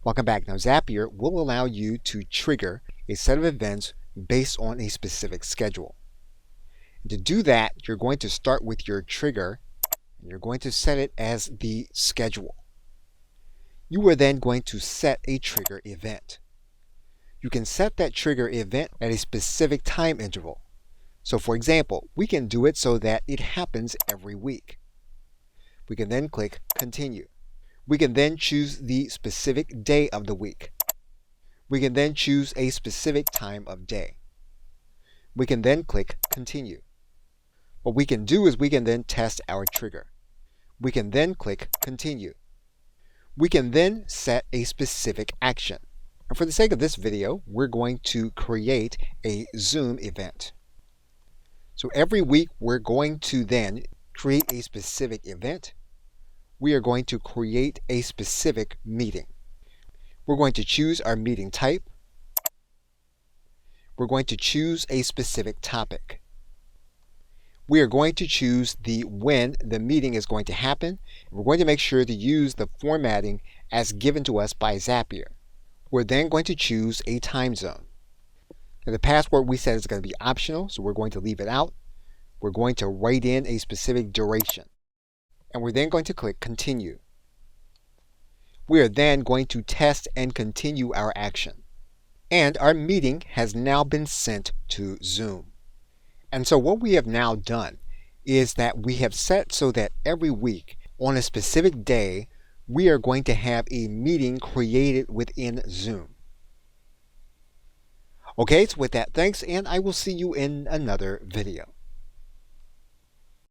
Welcome back. Now Zapier will allow you to trigger a set of events based on a specific schedule. And to do that, you're going to start with your trigger and you're going to set it as the schedule. You are then going to set a trigger event. You can set that trigger event at a specific time interval. So for example, we can do it so that it happens every week. We can then click Continue. We can then choose the specific day of the week. We can then choose a specific time of day. We can then click Continue. What we can do is we can then test our trigger. We can then click Continue. We can then set a specific action. And for the sake of this video, we're going to create a Zoom event. So every week we're going to then create a specific event. We are going to create a specific meeting. We're going to choose our meeting type. We're going to choose a specific topic. We are going to choose the when the meeting is going to happen. We're going to make sure to use the formatting as given to us by Zapier. We're then going to choose a time zone. Now the password we said is going to be optional, so we're going to leave it out. We're going to write in a specific duration. And we're then going to click Continue. We are then going to test and continue our action. And our meeting has now been sent to Zoom. And so what we have now done is that we have set so that every week on a specific day, we are going to have a meeting created within Zoom. Okay, so with that, thanks, and I will see you in another video.